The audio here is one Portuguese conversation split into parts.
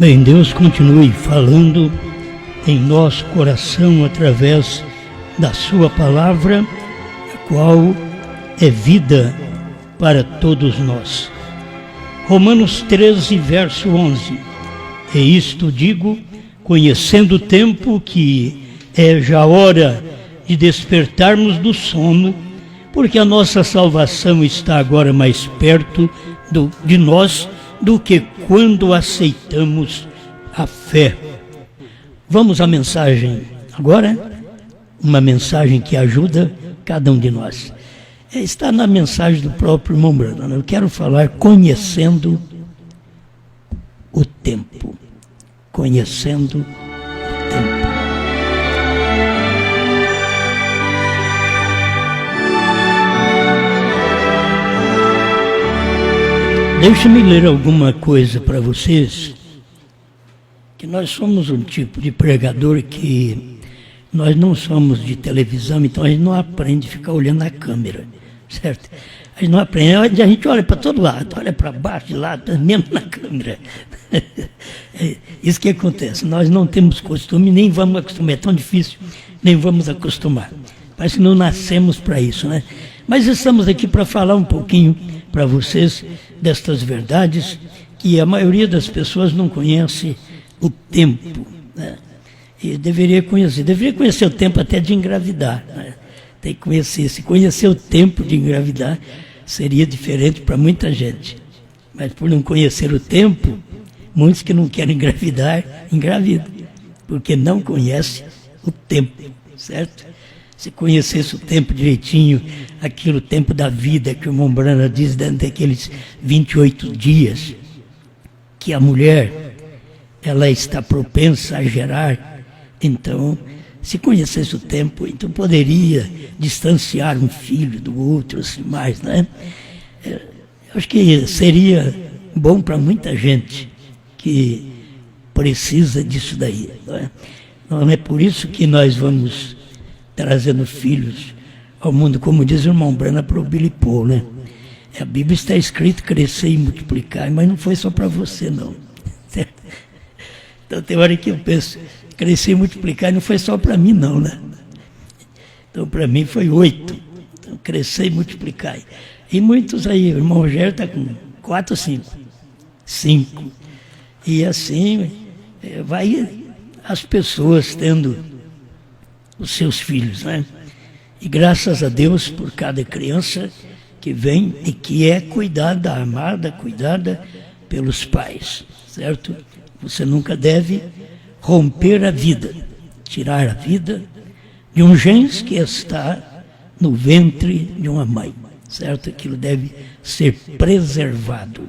Bem, Deus continue falando em nosso coração através da sua palavra, a qual é vida para todos nós. Romanos 13, verso 11. E isto digo, conhecendo o tempo, que é já hora de despertarmos do sono, porque a nossa salvação está agora mais perto de nós do que quando aceitamos a fé. Vamos à mensagem agora, uma mensagem que ajuda cada um de nós. Está na mensagem do próprio irmão Branham. Eu quero falar conhecendo o tempo. Conhecendo o tempo. Deixe-me ler alguma coisa para vocês, que nós somos um tipo de pregador que nós não somos de televisão, então a gente não aprende a ficar olhando a câmera, certo? A gente não aprende, a gente olha para todo lado, olha para baixo, de lado, mesmo na câmera. É isso que acontece, nós não temos costume, nem vamos acostumar, é tão difícil, nem vamos acostumar. Parece que não nascemos para isso, né? Mas estamos aqui para falar um pouquinho para vocês destas verdades que a maioria das pessoas não conhece o tempo, né? E deveria conhecer o tempo até de engravidar, né? Tem que conhecer, se conhecer o tempo de engravidar seria diferente para muita gente, mas por não conhecer o tempo, muitos que não querem engravidar, engravidam, porque não conhecem o tempo, certo? Se conhecesse o tempo direitinho, aquele tempo da vida que o irmão Branham diz dentro daqueles 28 dias, que a mulher, ela está propensa a gerar, então, se conhecesse o tempo, então poderia distanciar um filho do outro, assim mais, né? Eu acho que seria bom para muita gente que precisa disso daí, não é? Não é por isso que nós vamos trazendo filhos ao mundo, como diz o irmão Branham para o Billy Paul, né? A Bíblia está escrito crescer e multiplicar, mas não foi só para você, não. Certo? Então tem hora que eu penso, crescer e multiplicar não foi só para mim, não, né? Então para mim foi 8. Então crescer e multiplicar. E muitos aí, o irmão Rogério está com 4 ou 5? 5. E assim vai as pessoas tendo os seus filhos, né? E graças a Deus por cada criança que vem e que é cuidada, amada, cuidada pelos pais, certo? Você nunca deve romper a vida, tirar a vida de um genes que está no ventre de uma mãe, certo? Aquilo deve ser preservado.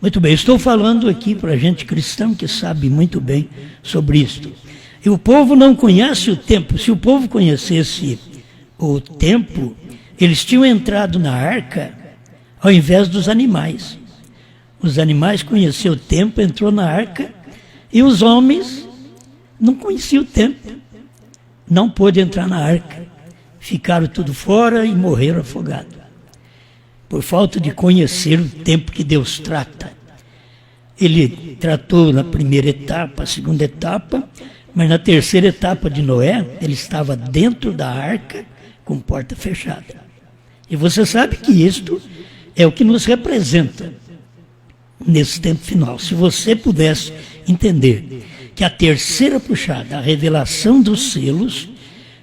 Muito bem, estou falando aqui para gente cristã que sabe muito bem sobre isto. E o povo não conhece o tempo. Se o povo conhecesse o tempo, eles tinham entrado na arca ao invés dos animais. Os animais conheciam o tempo, entrou na arca, e os homens não conheciam o tempo. Não pôde entrar na arca. Ficaram tudo fora e morreram afogados. Por falta de conhecer o tempo que Deus trata. Ele tratou na primeira etapa, a segunda etapa, mas na terceira etapa de Noé, ele estava dentro da arca com porta fechada. E você sabe que isto é o que nos representa nesse tempo final. Se você pudesse entender que a terceira puxada, a revelação dos selos,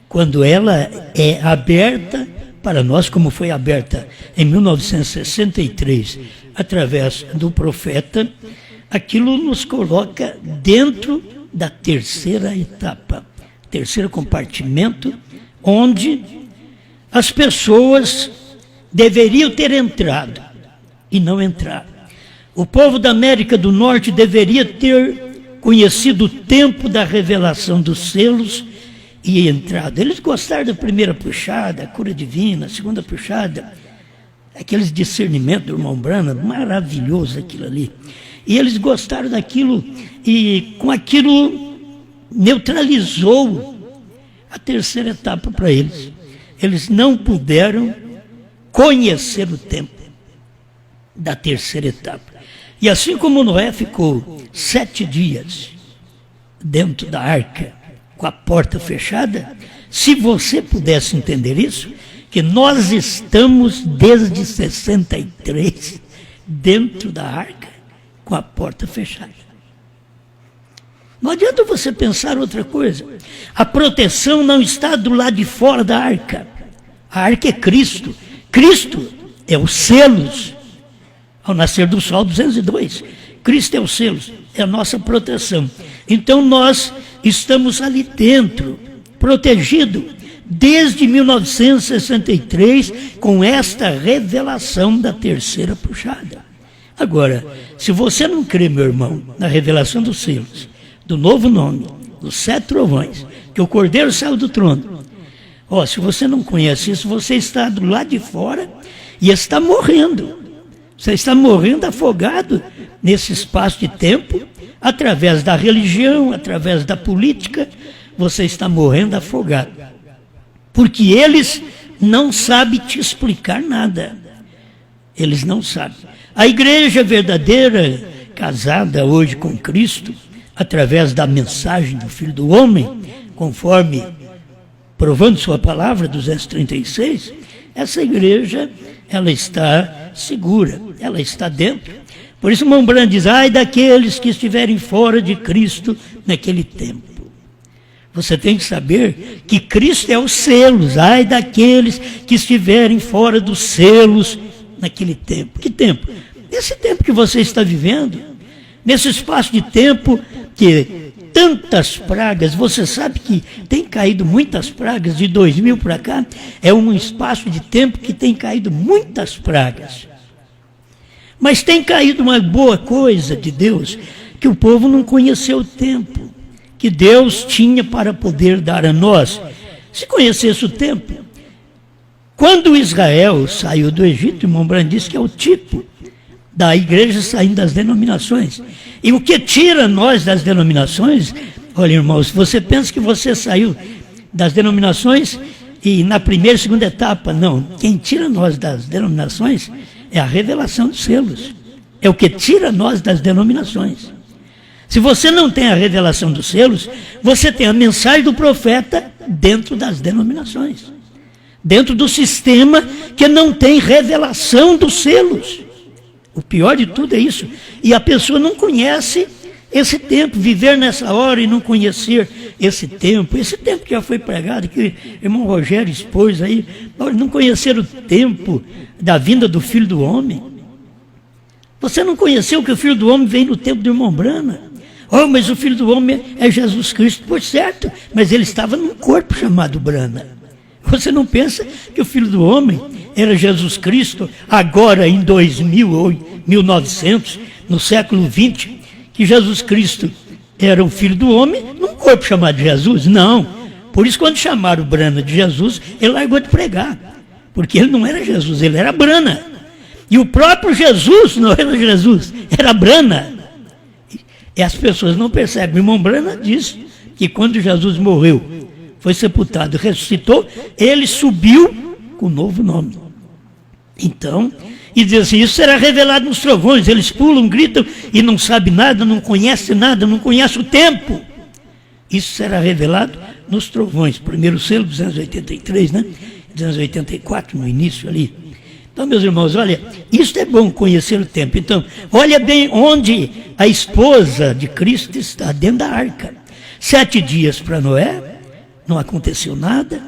quando ela é aberta para nós, como foi aberta em 1963, através do profeta, aquilo nos coloca dentro da terceira etapa, terceiro compartimento, onde as pessoas deveriam ter entrado e não entraram. O povo da América do Norte deveria ter conhecido o tempo da revelação dos selos e entrado. Eles gostaram da primeira puxada, a cura divina, a segunda puxada, aqueles discernimentos do irmão Branham, maravilhoso aquilo ali. E eles gostaram daquilo e com aquilo neutralizou a terceira etapa para eles. Eles não puderam conhecer o tempo da terceira etapa. E assim como Noé ficou 7 dias dentro da arca, com a porta fechada, se você pudesse entender isso, que nós estamos desde 63 dentro da arca, com a porta fechada. Não adianta você pensar outra coisa. A proteção não está do lado de fora da arca. A arca é Cristo. Cristo é os selos. Ao nascer do sol, 202. Cristo é os selos, é a nossa proteção. Então nós estamos ali dentro, protegido, desde 1963, com esta revelação da terceira puxada. Agora, se você não crê, meu irmão, na revelação dos selos, do novo nome, dos 7 trovões, que o Cordeiro saiu do trono, se você não conhece isso, você está do lado de fora e está morrendo. Você está morrendo afogado nesse espaço de tempo, através da religião, através da política, você está morrendo afogado. Porque eles não sabem te explicar nada. Eles não sabem. A igreja verdadeira, casada hoje com Cristo, através da mensagem do Filho do Homem, conforme provando sua palavra, 236, essa igreja, ela está segura, ela está dentro. Por isso, irmão Branham diz, ai daqueles que estiverem fora de Cristo naquele tempo. Você tem que saber que Cristo é os selos, ai daqueles que estiverem fora dos selos naquele tempo. Que tempo? Nesse tempo que você está vivendo, nesse espaço de tempo que tantas pragas, você sabe que tem caído muitas pragas, de 2000 para cá, é um espaço de tempo que tem caído muitas pragas. Mas tem caído uma boa coisa de Deus, que o povo não conheceu o tempo que Deus tinha para poder dar a nós. Se conhecesse o tempo, quando Israel saiu do Egito, o irmão Branham disse que é o tipo da igreja saindo das denominações. E o que tira nós das denominações, olha irmãos, você pensa que você saiu das denominações e na primeira e segunda etapa, não. Quem tira nós das denominações é a revelação dos selos. É o que tira nós das denominações. Se você não tem a revelação dos selos, você tem a mensagem do profeta dentro das denominações. Dentro do sistema que não tem revelação dos selos. O pior de tudo é isso. E a pessoa não conhece esse tempo, viver nessa hora e não conhecer esse tempo que já foi pregado, que o irmão Rogério expôs aí, não conhecer o tempo da vinda do Filho do Homem. Você não conheceu que o Filho do Homem vem no tempo do irmão Branham. Mas o Filho do Homem é Jesus Cristo, por certo, mas ele estava num corpo chamado Branham. Você não pensa que o Filho do Homem era Jesus Cristo, agora em 2000 ou 1900, no século 20, que Jesus Cristo era o Filho do Homem num corpo chamado Jesus? Não. Por isso, quando chamaram o Branham de Jesus, ele largou de pregar, porque ele não era Jesus, ele era Branham. E o próprio Jesus não era Jesus, era Branham. E as pessoas não percebem. O irmão Branham disse que quando Jesus morreu, foi sepultado, ressuscitou, ele subiu com um novo nome. Então, e diz assim, isso será revelado nos trovões. Eles pulam, gritam e não sabem nada, não conhecem nada, não conhecem o tempo. Isso será revelado nos trovões. Primeiro selo, 283, né? 284 no início ali. Então, meus irmãos, olha, isso é bom conhecer o tempo. Então, olha bem onde a esposa de Cristo está, dentro da arca. 7 dias para Noé, não aconteceu nada,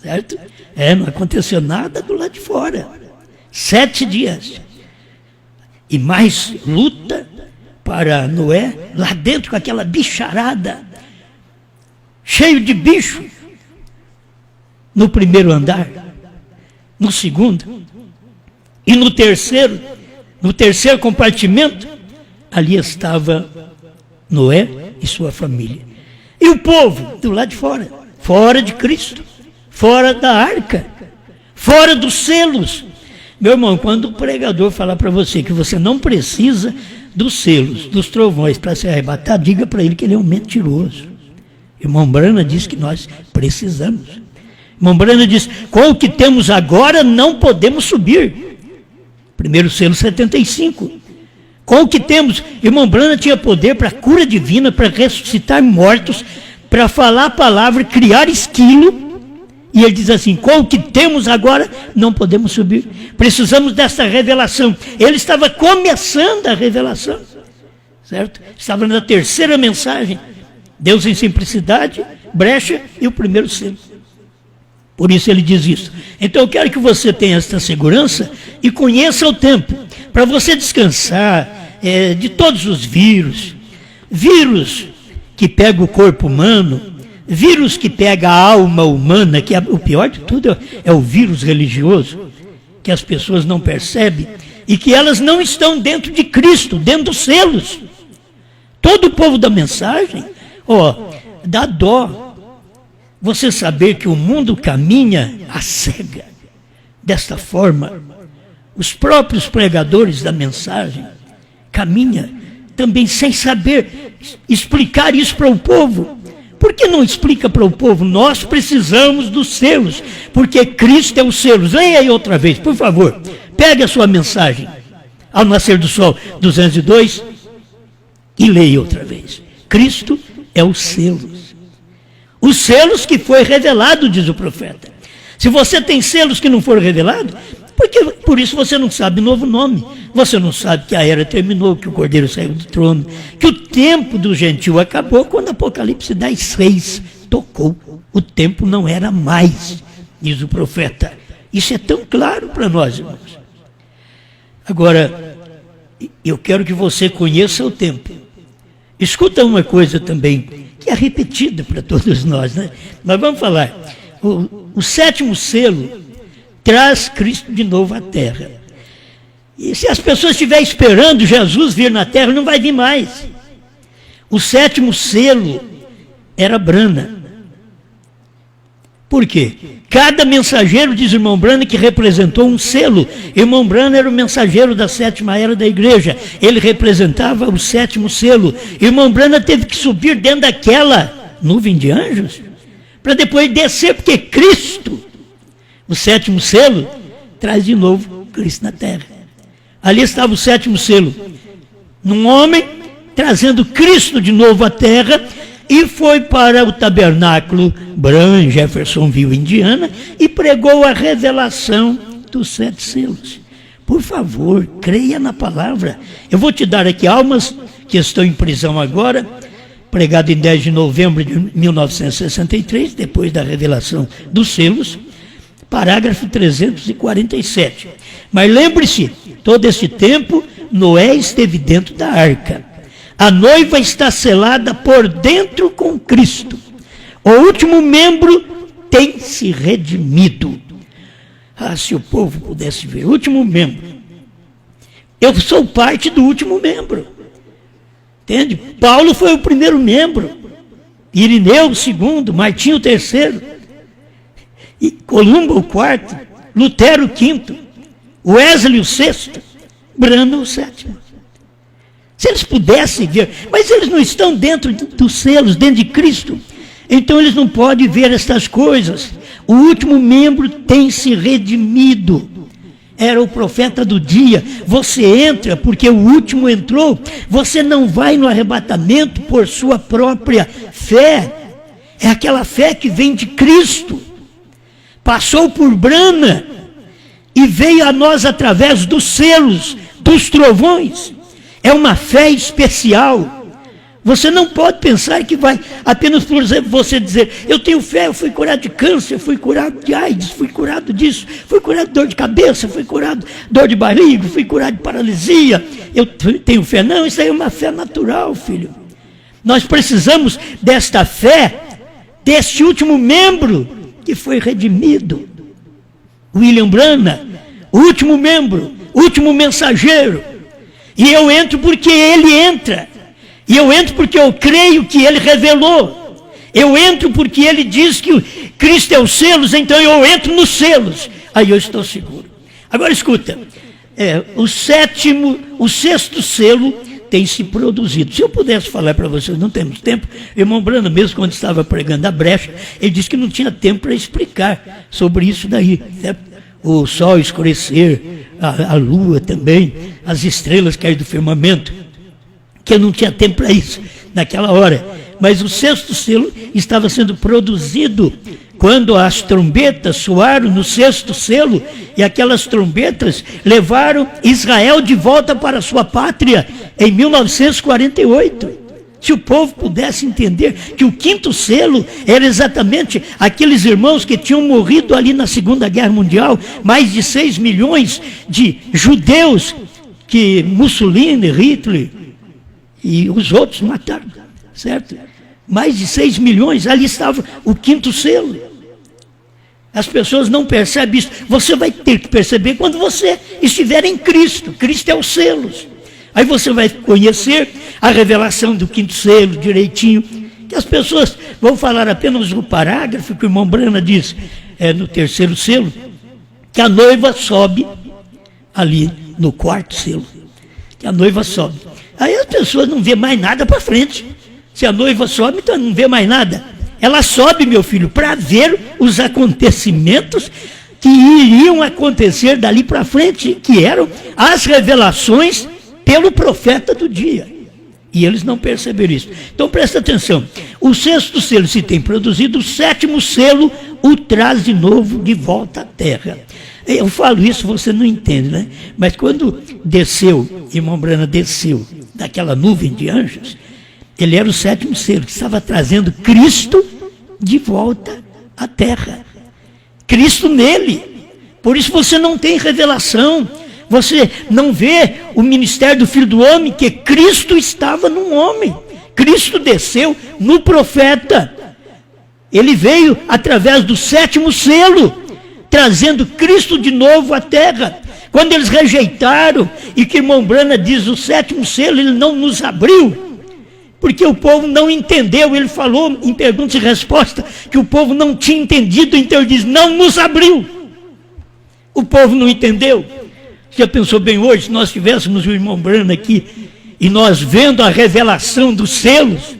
certo? Não aconteceu nada do lado de fora. 7 dias. E mais luta para Noé, lá dentro com aquela bicharada, cheio de bicho, no primeiro andar, no segundo, e no terceiro compartimento, ali estava Noé e sua família. E o povo do lado de fora, fora de Cristo, fora da arca, fora dos selos. Meu irmão, quando o pregador falar para você que você não precisa dos selos, dos trovões para ser arrebatado, diga para ele que ele é um mentiroso. Irmão Branham diz que nós precisamos. Irmão Branham diz, com o que temos agora não podemos subir. Primeiro selo 75. Com o que temos, irmão Branham tinha poder para cura divina, para ressuscitar mortos, para falar a palavra, criar esquilo. E ele diz assim, com o que temos agora, não podemos subir. Precisamos dessa revelação. Ele estava começando a revelação, certo? Estava na terceira mensagem. Deus em simplicidade, brecha e o primeiro selo. Por isso ele diz isso. Então eu quero que você tenha esta segurança e conheça o tempo, para você descansar de todos os vírus que pega o corpo humano, vírus que pega a alma humana, que o pior de tudo é o vírus religioso, que as pessoas não percebem e que elas não estão dentro de Cristo, dentro dos selos. Todo o povo da mensagem, dá dó você saber que o mundo caminha à cega. Desta forma, os próprios pregadores da mensagem caminham também sem saber explicar isso para o povo. Por que não explica para o povo? Nós precisamos dos selos, porque Cristo é os selos. Leia aí outra vez, por favor. Pegue a sua mensagem, Ao Nascer do Sol, 202, e leia outra vez. Cristo é os selos. Os selos que foi revelado, diz o profeta. Se você tem selos que não foram revelados, por isso você não sabe o novo nome. Você não sabe que a era terminou, que o Cordeiro saiu do trono, que o tempo do gentil acabou quando Apocalipse 10:6 tocou. O tempo não era mais, diz o profeta. Isso é tão claro para nós, irmãos. Agora, eu quero que você conheça o tempo. Escuta uma coisa também, que é repetida para todos nós, né? Mas vamos falar. O sétimo selo traz Cristo de novo à terra. E se as pessoas estiverem esperando Jesus vir na terra, não vai vir mais. O sétimo selo era Branham. Por quê? Cada mensageiro, diz o irmão Branham, que representou um selo. Irmão Branham era o mensageiro da sétima era da igreja. Ele representava o sétimo selo. Irmão Branham teve que subir dentro daquela nuvem de anjos para depois descer, porque Cristo, o sétimo selo, traz de novo Cristo na terra. Ali estava o sétimo selo, num homem trazendo Cristo de novo à terra, e foi para o tabernáculo Branham, Jeffersonville, Indiana, e pregou a revelação dos 7 selos. Por favor, creia na palavra. Eu vou te dar aqui almas que estão em prisão agora, pregado em 10 de novembro de 1963, depois da revelação dos selos, parágrafo 347. Mas lembre-se, todo esse tempo, Noé esteve dentro da arca. A noiva está selada por dentro com Cristo. O último membro tem se redimido. Ah, se o povo pudesse ver, o último membro. Eu sou parte do último membro. Entende? Paulo foi o primeiro membro. Irineu o segundo, Martinho o terceiro. E Columba o quarto. Lutero o quinto. Wesley o sexto. Branham o sétimo. Se eles pudessem ver, mas eles não estão dentro dos selos, dentro de Cristo, então eles não podem ver estas coisas. O último membro tem se redimido. Era o profeta do dia. Você entra porque o último entrou. Você não vai no arrebatamento por sua própria fé. É aquela fé que vem de Cristo. Passou por Branham e veio a nós através dos selos, dos trovões. É uma fé especial. Você não pode pensar que vai apenas, por exemplo, você dizer, eu tenho fé, eu fui curado de câncer, fui curado de AIDS, fui curado disso, fui curado de dor de cabeça, fui curado de dor de barriga, fui curado de paralisia, eu tenho fé. Não, isso aí é uma fé natural, filho. Nós precisamos desta fé, deste último membro que foi redimido. William Branham, o último membro, o último mensageiro. E eu entro porque ele entra. E eu entro porque eu creio que ele revelou. Eu entro porque ele diz que Cristo é os selos, então eu entro nos selos. Aí eu estou seguro. Agora escuta, o sexto selo tem se produzido. Se eu pudesse falar para vocês, não temos tempo. O irmão Branham, mesmo quando estava pregando a brecha, ele disse que não tinha tempo para explicar sobre isso daí. Certo? o sol escurecer, a lua também, as estrelas caírem do firmamento, que eu não tinha tempo para isso naquela hora. Mas o sexto selo estava sendo produzido quando as trombetas soaram no sexto selo, e aquelas trombetas levaram Israel de volta para a sua pátria em 1948. Se o povo pudesse entender que o quinto selo era exatamente aqueles irmãos que tinham morrido ali na Segunda Guerra Mundial, mais de 6 milhões de judeus que Mussolini, Hitler e os outros mataram, certo? Mais de 6 milhões, ali estava o quinto selo. As pessoas não percebem isso. Você vai ter que perceber quando você estiver em Cristo. Cristo é os selos. Aí você vai conhecer a revelação do quinto selo direitinho, que as pessoas vão falar apenas no parágrafo que o irmão Brana diz, no terceiro selo, que a noiva sobe ali no quarto selo, que a noiva sobe. Aí as pessoas não vê mais nada para frente. Se a noiva sobe, então não vê mais nada. Ela sobe, meu filho, para ver os acontecimentos que iriam acontecer dali para frente, que eram as revelações pelo profeta do dia. E eles não perceberam isso. Então presta atenção. O sexto selo se tem produzido, o sétimo selo o traz de novo de volta à terra. Eu falo isso, você não entende, né? Mas quando desceu, irmão Brana desceu daquela nuvem de anjos, ele era o sétimo selo, que estava trazendo Cristo de volta à terra. Cristo nele. Por isso você não tem revelação. Você não vê o ministério do Filho do Homem, que Cristo estava num homem. Cristo desceu no profeta. Ele veio através do sétimo selo, trazendo Cristo de novo à terra. Quando eles rejeitaram, e que irmão Brana diz, o sétimo selo, ele não nos abriu, porque o povo não entendeu. Ele falou em perguntas e respostas que o povo não tinha entendido, então ele diz, não nos abriu. O povo não entendeu. Já pensou bem hoje, se nós tivéssemos o irmão Brana aqui, e nós vendo a revelação dos selos,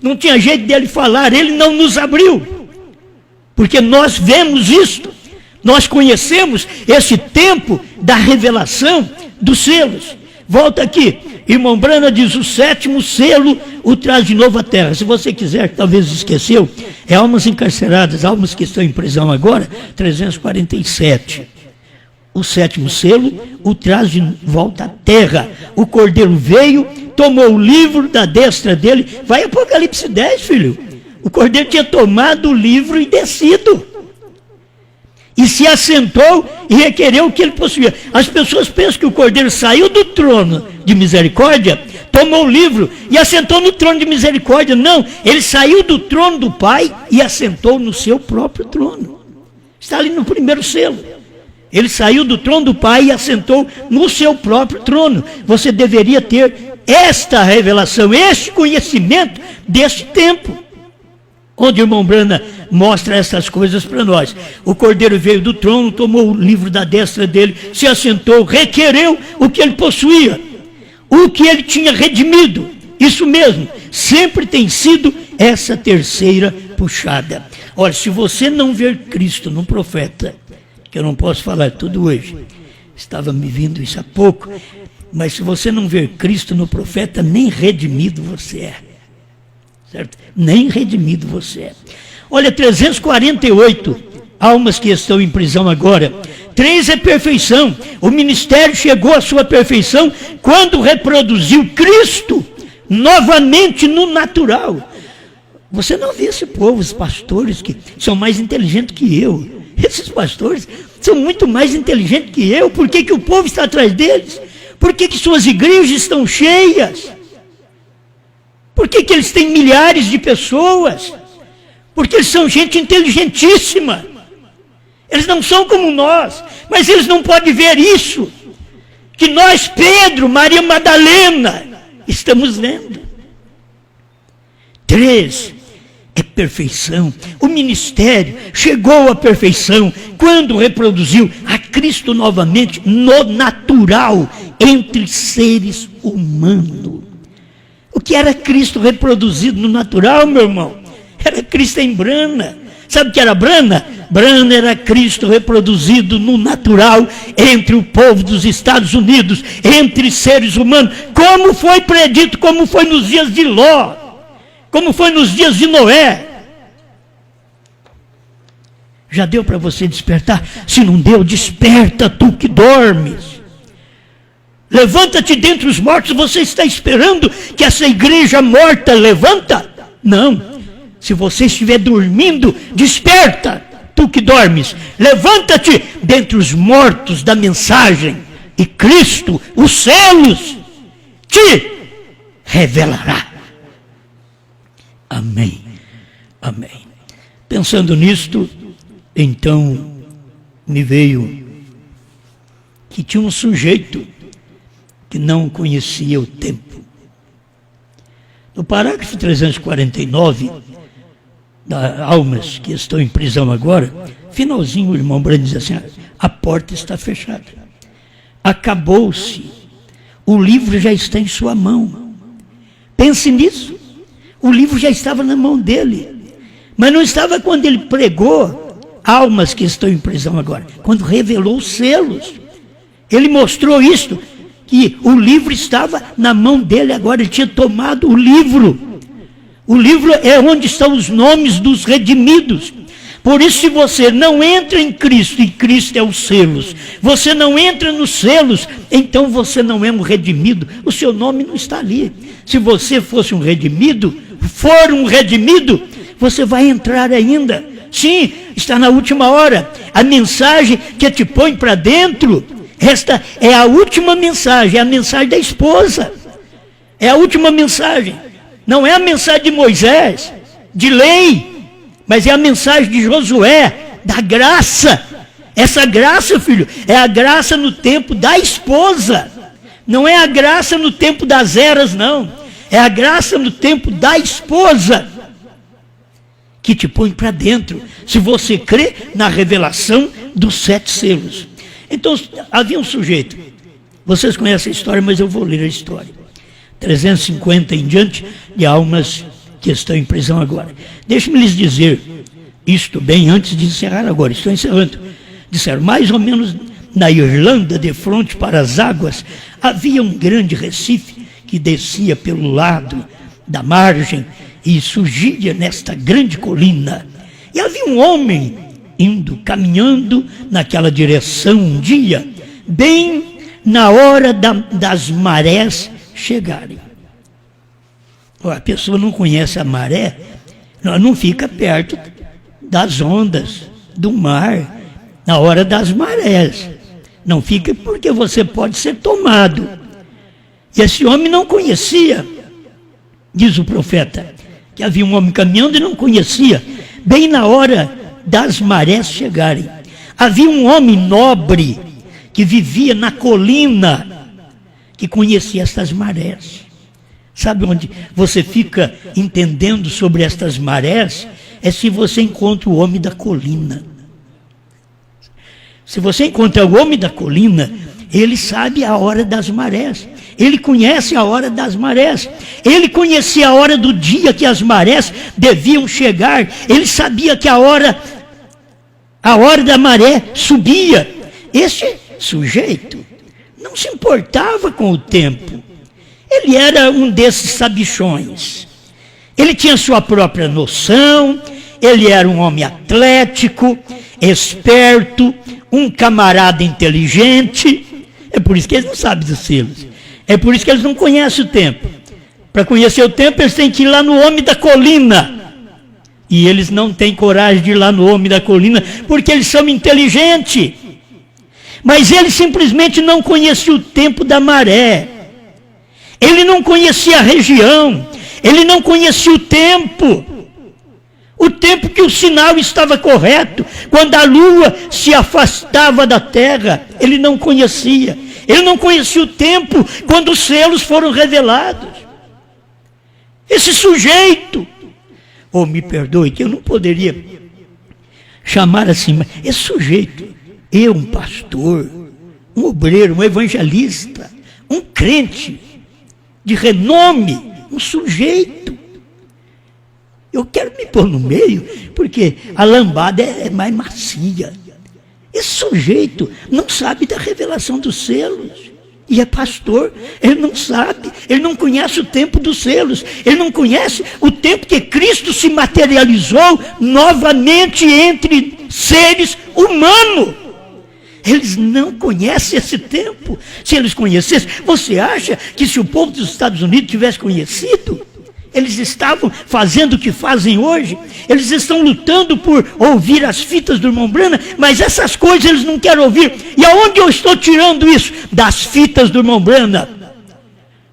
não tinha jeito dele falar, ele não nos abriu, porque nós vemos isto, nós conhecemos esse tempo da revelação dos selos. Volta aqui, irmão Brana diz, o sétimo selo o traz de novo à terra. Se você quiser, talvez esqueceu, é almas encarceradas, almas que estão em prisão agora, 347. O sétimo selo o traz de volta à terra. O cordeiro veio, tomou o livro da destra dele. Vai Apocalipse 10, filho. O cordeiro tinha tomado o livro e descido. E se assentou e requereu o que ele possuía. As pessoas pensam que o cordeiro saiu do trono de misericórdia, tomou o livro e assentou no trono de misericórdia. Não, ele saiu do trono do Pai e assentou no seu próprio trono. Está ali no primeiro selo. Ele saiu do trono do Pai e assentou no seu próprio trono. Você deveria ter esta revelação, este conhecimento deste tempo, onde o irmão Brana mostra essas coisas para nós. O cordeiro veio do trono, tomou o livro da destra dele, se assentou, requereu o que ele possuía, o que ele tinha redimido. Isso mesmo, sempre tem sido essa terceira puxada. Olha, se você não ver Cristo no profeta, que eu não posso falar tudo hoje, estava me vindo isso há pouco, mas se você não ver Cristo no profeta, nem redimido você é, certo? Nem redimido você é. Olha, 348 almas que estão em prisão agora. 3 é perfeição. O ministério chegou à sua perfeição quando reproduziu Cristo novamente no natural. Você não vê esse povo, os pastores que são mais inteligentes que eu. Esses pastores são muito mais inteligentes que eu. Por que o povo está atrás deles? Por que suas igrejas estão cheias? Por que eles têm milhares de pessoas? Porque eles são gente inteligentíssima. Eles não são como nós, mas eles não podem ver isso, que nós, Pedro, Maria Madalena, estamos vendo. 3 é perfeição. O ministério chegou à perfeição quando reproduziu a Cristo novamente no natural, entre seres humanos. O que era Cristo reproduzido no natural, meu irmão? Era Cristo em Brana. Sabe o que era Brana? Branham era Cristo reproduzido no natural entre o povo dos Estados Unidos, entre seres humanos, como foi predito, como foi nos dias de Ló, como foi nos dias de Noé. Já deu para você despertar? Se não deu, desperta, tu que dormes. Levanta-te dentre os mortos. Você está esperando que essa igreja morta levanta? Não. Se você estiver dormindo, desperta, tu que dormes. Levanta-te dentre os mortos da mensagem, e Cristo, os selos, te revelará. Amém. Amém. Pensando nisto, então me veio que tinha um sujeito que não conhecia o tempo. No parágrafo 349, da almas que estão em prisão agora, finalzinho o irmão Branham diz assim: a porta está fechada. Acabou-se. O livro já está em sua mão. Pense nisso. O livro já estava na mão dele. Mas não estava quando ele pregou almas que estão em prisão agora. Quando revelou os selos. Ele mostrou isto, que o livro estava na mão dele agora. Ele tinha tomado o livro. O livro é onde estão os nomes dos redimidos. Por isso, se você não entra em Cristo, e Cristo é os selos, você não entra nos selos, então você não é um redimido, o seu nome não está ali. Se você fosse um redimido, for um redimido, você vai entrar ainda. Sim, está na última hora. A mensagem que te põe para dentro, esta é a última mensagem, é a mensagem da esposa. É a última mensagem. Não é a mensagem de Moisés, de lei, mas é a mensagem de Josué, da graça. Essa graça, filho, é a graça no tempo da esposa. Não é a graça no tempo das eras, não. É a graça no tempo da esposa, que te põe para dentro, se você crê na revelação dos 7 selos. Então, havia um sujeito, vocês conhecem a história, mas eu vou ler a história. 350 em diante de almas que estão em prisão agora. Deixe-me lhes dizer isto bem antes de encerrar agora. Estou encerrando. Disseram, mais ou menos na Irlanda, de frente para as águas, havia um grande recife que descia pelo lado da margem e surgia nesta grande colina. E havia um homem indo, caminhando naquela direção um dia, bem na hora das marés chegarem. A pessoa não conhece a maré, não fica perto das ondas do mar, na hora das marés. Não fica, porque você pode ser tomado. E esse homem não conhecia, diz o profeta, que havia um homem caminhando e não conhecia, bem na hora das marés chegarem. Havia um homem nobre que vivia na colina, que conhecia estas marés. Sabe onde você fica entendendo sobre estas marés? É se você encontra o homem da colina. Se você encontra o homem da colina, ele sabe a hora das marés. Ele conhece a hora das marés. Ele conhecia a hora do dia que as marés deviam chegar. Ele sabia que a hora da maré subia. Esse sujeito não se importava com o tempo. Ele era um desses sabichões. Ele tinha sua própria noção, ele era um homem atlético, esperto, um camarada inteligente. É por isso que eles não sabem dos selos. É por isso que eles não conhecem o tempo. Para conhecer o tempo, eles têm que ir lá no homem da colina. E eles não têm coragem de ir lá no homem da colina, porque eles são inteligentes. Mas ele simplesmente não conhecia o tempo da maré. Ele não conhecia a região. Ele não conhecia o tempo. O tempo que o sinal estava correto. Quando a lua se afastava da terra, ele não conhecia. Ele não conhecia o tempo quando os selos foram revelados. Esse sujeito, me perdoe, que eu não poderia chamar assim, mas esse sujeito, um pastor, um obreiro, um evangelista, um crente de renome, um sujeito Eu quero me pôr no meio, porque a lambada é mais macia. Esse sujeito não sabe da revelação dos selos. E é pastor, ele não sabe, ele não conhece o tempo dos selos, ele não conhece o tempo que Cristo se materializou novamente entre seres humanos. Eles não conhecem esse tempo. Se eles conhecessem, você acha que se o povo dos Estados Unidos tivesse conhecido, eles estavam fazendo o que fazem hoje? Eles estão lutando por ouvir as fitas do irmão Branham, mas essas coisas eles não querem ouvir. E aonde eu estou tirando isso? Das fitas do irmão Branham.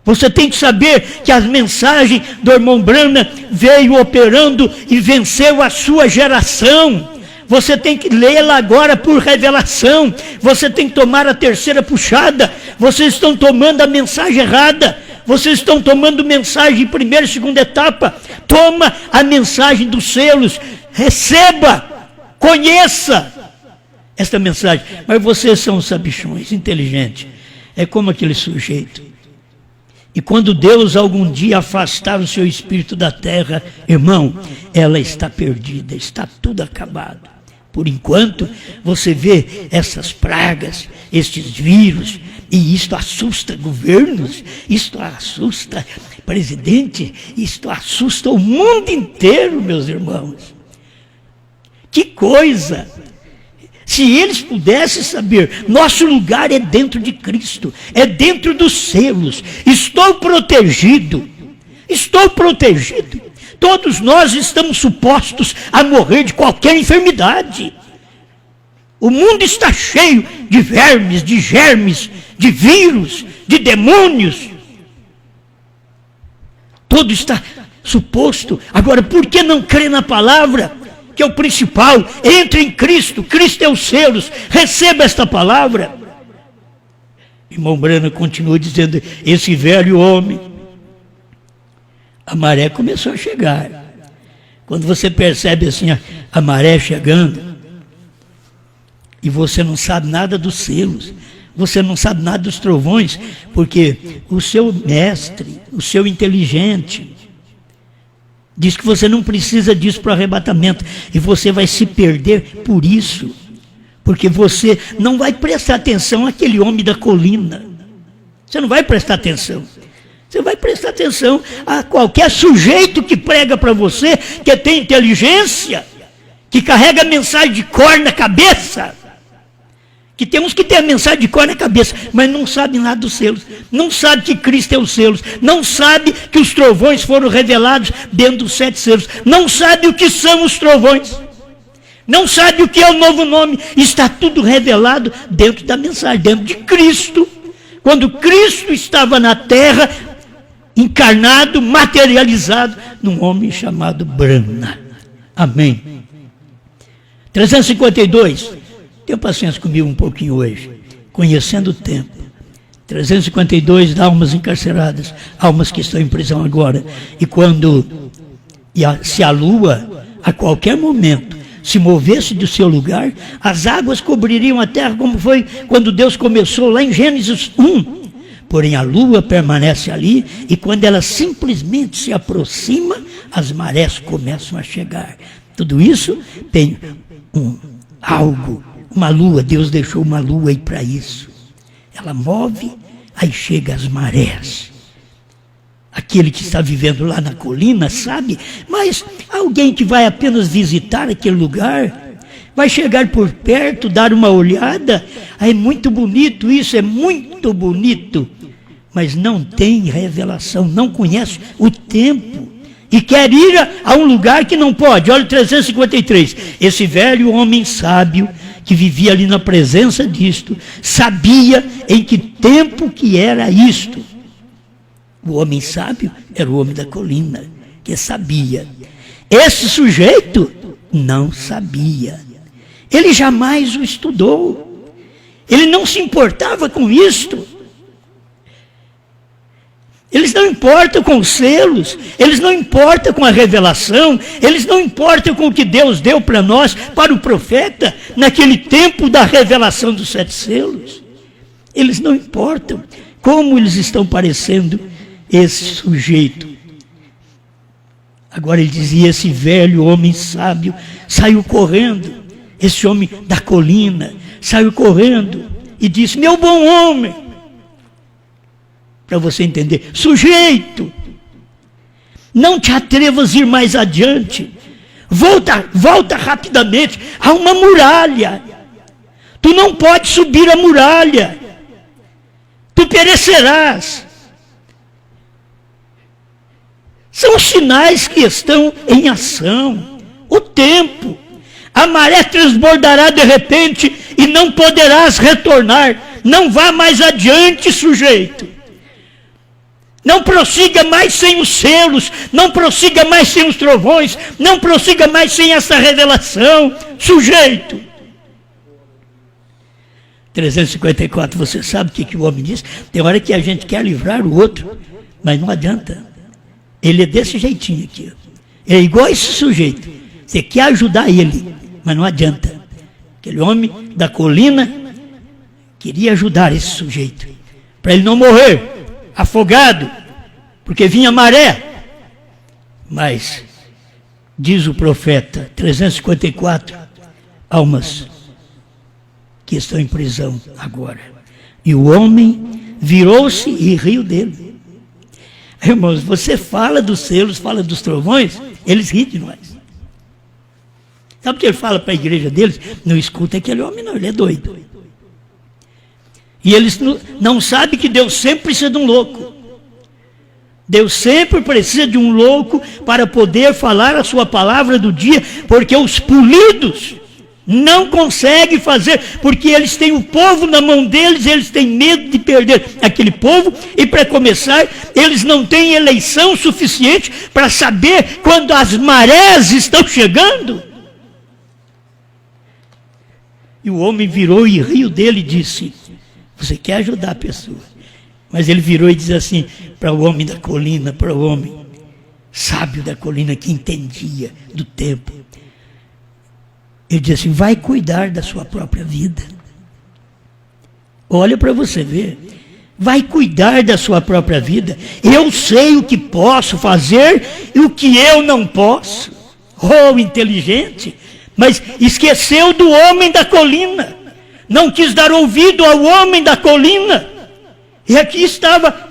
Você tem que saber que as mensagens do irmão Branham veio operando e venceu a sua geração. Você tem que lê-la agora por revelação. Você tem que tomar a terceira puxada. Vocês estão tomando a mensagem errada. Vocês estão tomando mensagem em primeira e segunda etapa. Toma a mensagem dos selos. Receba, conheça esta mensagem. Mas vocês são sabichões, inteligentes. É como aquele sujeito. E quando Deus algum dia afastar o seu espírito da terra, irmão, ela está perdida, está tudo acabado. Por enquanto, você vê essas pragas, estes vírus, e isto assusta governos, isto assusta presidente, isto assusta o mundo inteiro, meus irmãos. Que coisa! Se eles pudessem saber, nosso lugar é dentro de Cristo, é dentro dos selos, estou protegido. Todos nós estamos supostos a morrer de qualquer enfermidade. O mundo está cheio de vermes, de germes, de vírus, de demônios. Todo está suposto. Agora, por que não crer na palavra? Que é o principal. Entre em Cristo. Cristo é os selos. Receba esta palavra. Irmão Branham continua dizendo, esse velho homem, a maré começou a chegar. Quando você percebe assim a maré chegando, e você não sabe nada dos selos, você não sabe nada dos trovões, porque o seu mestre, o seu inteligente, diz que você não precisa disso para o arrebatamento, e você vai se perder por isso, porque você não vai prestar atenção àquele homem da colina. Você não vai prestar atenção. Você vai prestar atenção a qualquer sujeito que prega para você, que tem inteligência, que carrega a mensagem de cor na cabeça. Que temos que ter a mensagem de cor na cabeça, mas não sabe nada dos selos. Não sabe que Cristo é os selos. Não sabe que os trovões foram revelados dentro dos 7 selos. Não sabe o que são os trovões. Não sabe o que é o novo nome. Está tudo revelado dentro da mensagem, dentro de Cristo. Quando Cristo estava na terra, encarnado, materializado, num homem chamado Branham. Amém. 352. Tenha paciência comigo um pouquinho hoje. Conhecendo o tempo. 352 de almas encarceradas, almas que estão em prisão agora. E se a lua, a qualquer momento, se movesse do seu lugar, as águas cobririam a terra, como foi quando Deus começou lá em Gênesis 1. Porém a lua permanece ali, e quando ela simplesmente se aproxima, as marés começam a chegar. Tudo isso tem algo, uma lua, Deus deixou uma lua aí para isso. Ela move, aí chega as marés. Aquele que está vivendo lá na colina sabe, mas alguém que vai apenas visitar aquele lugar, vai chegar por perto, dar uma olhada, é muito bonito isso, é muito bonito, mas não tem revelação, não conhece o tempo, e quer ir a um lugar que não pode. Olha o 353, esse velho homem sábio, que vivia ali na presença disto, sabia em que tempo que era isto. O homem sábio era o homem da colina, que sabia. Esse sujeito não sabia. Ele jamais o estudou. Ele não se importava com isto. Eles não importam com os selos, eles não importam com a revelação, eles não importam com o que Deus deu para nós, para o profeta, naquele tempo da revelação dos 7 selos. Eles não importam como eles estão parecendo esse sujeito. Agora ele dizia, esse velho homem sábio saiu correndo, esse homem da colina saiu correndo e disse, meu bom homem, para você entender, sujeito, não te atrevas a ir mais adiante, volta rapidamente, há uma muralha, tu não podes subir a muralha, tu perecerás. São os sinais que estão em ação, o tempo, a maré transbordará de repente e não poderás retornar, não vá mais adiante, sujeito. Não prossiga mais sem os selos, não prossiga mais sem os trovões, não prossiga mais sem essa revelação, sujeito. 354, você sabe o que o homem diz? Tem hora que a gente quer livrar o outro, mas não adianta. Ele é desse jeitinho aqui. É igual esse sujeito. Você quer ajudar ele, mas não adianta. Aquele homem da colina queria ajudar esse sujeito, para ele não morrer afogado, porque vinha maré. Mas, diz o profeta, 354 almas que estão em prisão agora. E o homem virou-se e riu dele. Irmãos, você fala dos selos, fala dos trovões, eles riem de nós. Sabe o que ele fala para a igreja deles? Não escuta aquele homem não, ele é doido. E eles não sabem que Deus sempre precisa de um louco. Deus sempre precisa de um louco para poder falar a sua palavra do dia, porque os polidos não conseguem fazer, porque eles têm o povo na mão deles, eles têm medo de perder aquele povo, e para começar, eles não têm eleição suficiente para saber quando as marés estão chegando. E o homem virou e riu dele e disse, você quer ajudar a pessoa? Mas ele virou e disse assim, para o homem da colina, para o homem sábio da colina que entendia do tempo, ele disse assim, vai cuidar da sua própria vida. Olha para você ver, vai cuidar da sua própria vida. Eu sei o que posso fazer e o que eu não posso. Oh, inteligente, mas esqueceu do homem da colina, não quis dar ouvido ao homem da colina. E aqui estava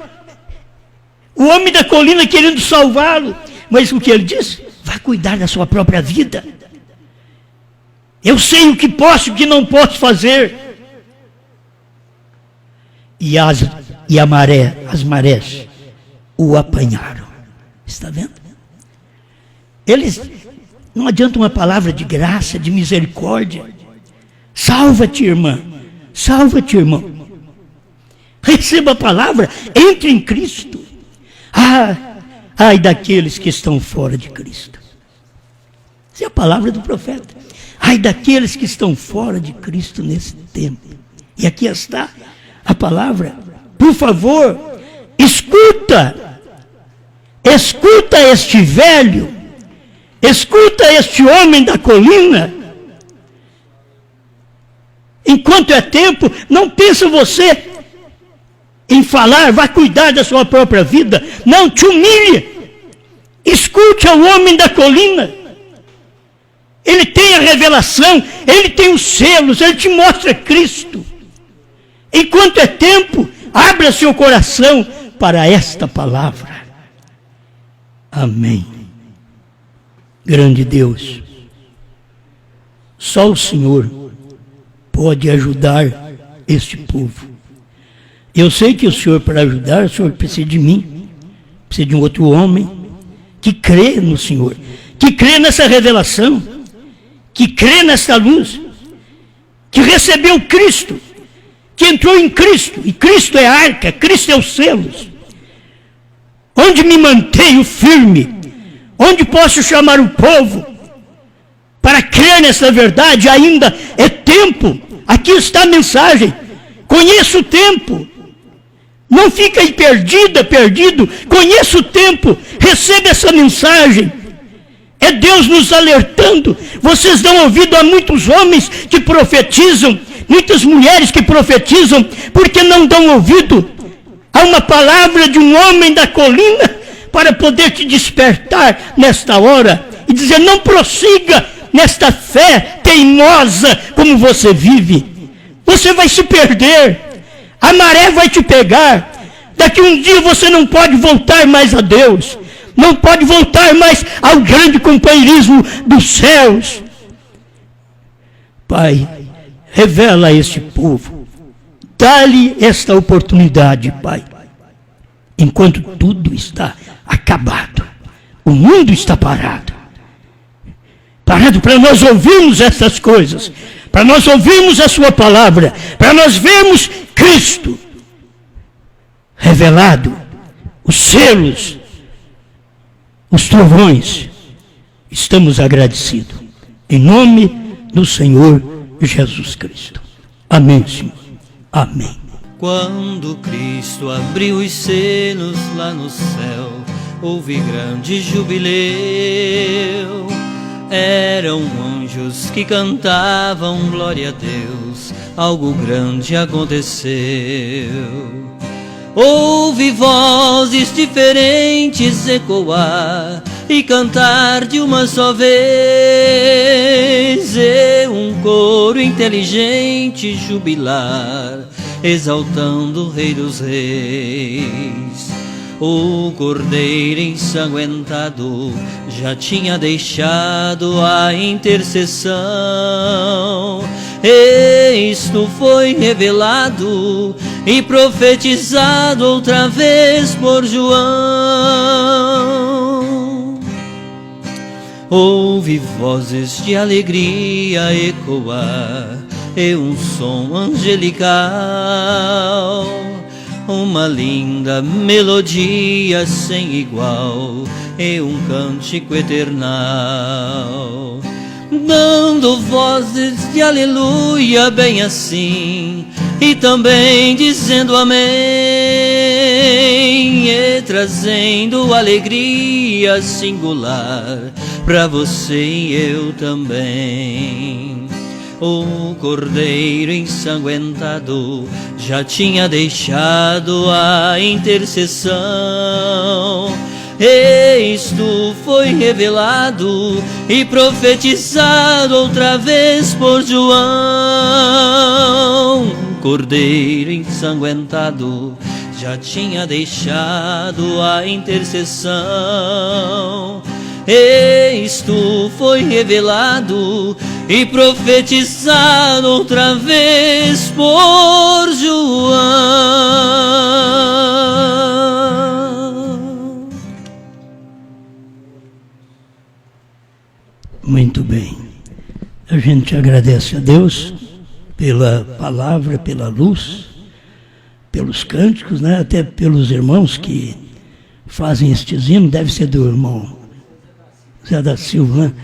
o homem da colina querendo salvá-lo, mas o que ele disse? Vai cuidar da sua própria vida. Eu sei o que posso e o que não posso fazer. E a maré, as marés, o apanharam. Está vendo? Eles, não adianta uma palavra de graça, de misericórdia. Salva-te, irmã. Salva-te, irmão. Receba a palavra, entre em Cristo. Ai daqueles que estão fora de Cristo. Essa é a palavra do profeta. Ai daqueles que estão fora de Cristo nesse tempo. E aqui está a palavra. Por favor, escuta este velho, escuta este homem da colina. Enquanto é tempo, não pensa você em falar, vai cuidar da sua própria vida. Não, te humilhe. Escute ao homem da colina. Ele tem a revelação, ele tem os selos, ele te mostra Cristo. Enquanto é tempo, abra seu coração para esta palavra. Amém. Grande Deus, só o Senhor pode ajudar este povo. Eu sei que o Senhor, para ajudar, o Senhor precisa de mim, precisa de um outro homem que crê no Senhor, que crê nessa revelação, que crê nessa luz, que recebeu Cristo, que entrou em Cristo, e Cristo é a arca, Cristo é os selos, onde me mantenho firme, onde posso chamar o povo para crer nessa verdade. Ainda é tempo. Aqui está a mensagem, conheça o tempo, não fica aí perdido, conheça o tempo, receba essa mensagem. É Deus nos alertando. Vocês dão ouvido a muitos homens que profetizam, muitas mulheres que profetizam, porque não dão ouvido a uma palavra de um homem da colina para poder te despertar nesta hora e dizer: não prossiga nesta fé teimosa como você vive. Você vai se perder, a maré vai te pegar. Daqui um dia você não pode voltar mais a Deus, não pode voltar mais ao grande companheirismo dos céus. Pai, revela a este povo, dá-lhe esta oportunidade, Pai, enquanto tudo está acabado, o mundo está parado para nós ouvirmos essas coisas, para nós ouvirmos a sua palavra, para nós vermos Cristo revelado, os selos, os trovões. Estamos agradecidos, em nome do Senhor Jesus Cristo. Amém, Senhor. Amém. Quando Cristo abriu os selos lá no céu, houve grande jubileu. Eram anjos que cantavam glória a Deus, algo grande aconteceu. Houve vozes diferentes ecoar e cantar de uma só vez, e um coro inteligente jubilar, exaltando o Rei dos Reis. O cordeiro ensanguentado já tinha deixado a intercessão. Isto foi revelado e profetizado outra vez por João. Houve vozes de alegria ecoar e um som angelical, uma linda melodia sem igual e um cântico eternal, dando vozes de aleluia bem assim, e também dizendo amém, e trazendo alegria singular para você e eu também. O cordeiro ensanguentado já tinha deixado a intercessão. Isto foi revelado e profetizado outra vez por João. O cordeiro ensanguentado já tinha deixado a intercessão. Isto foi revelado e profetizado outra vez por João. Muito bem. A gente agradece a Deus pela palavra, pela luz, pelos cânticos, né? Até pelos irmãos que fazem estes hinos. Deve ser do irmão Zé da Silva,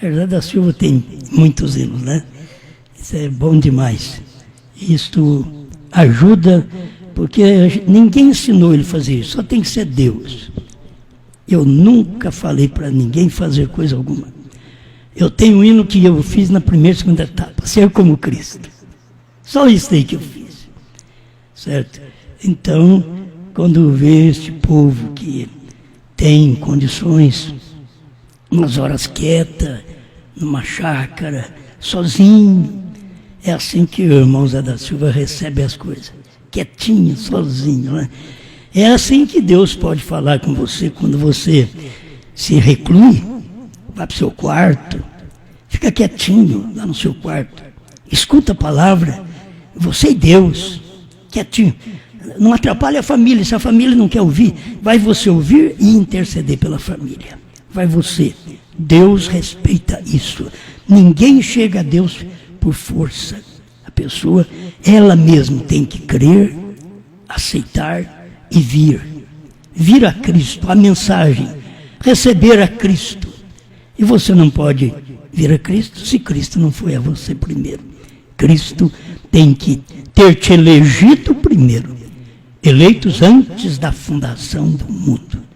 né? Zé da Silva tem muitos hinos, né? Isso é bom demais. Isto ajuda, porque ninguém ensinou ele a fazer isso, só tem que ser Deus. Eu nunca falei para ninguém fazer coisa alguma. Eu tenho um hino que eu fiz na primeira e segunda etapa, ser como Cristo. Só isso aí que eu fiz. Certo? Então, quando vê este povo que tem condições, umas horas quieta, numa chácara, sozinho, é assim que o irmão Zé da Silva recebe as coisas, quietinho, sozinho, né? É assim que Deus pode falar com você quando você se reclui, vai para o seu quarto, fica quietinho lá no seu quarto, escuta a palavra, você e Deus, quietinho. Não atrapalha a família, se a família não quer ouvir, vai você ouvir e interceder pela família. Vai você. Deus respeita isso. Ninguém chega a Deus por força. A pessoa, ela mesma tem que crer, aceitar e vir. Vir a Cristo, a mensagem. Receber a Cristo. E você não pode vir a Cristo se Cristo não foi a você primeiro. Cristo tem que ter te elegido primeiro. Eleitos antes da fundação do mundo.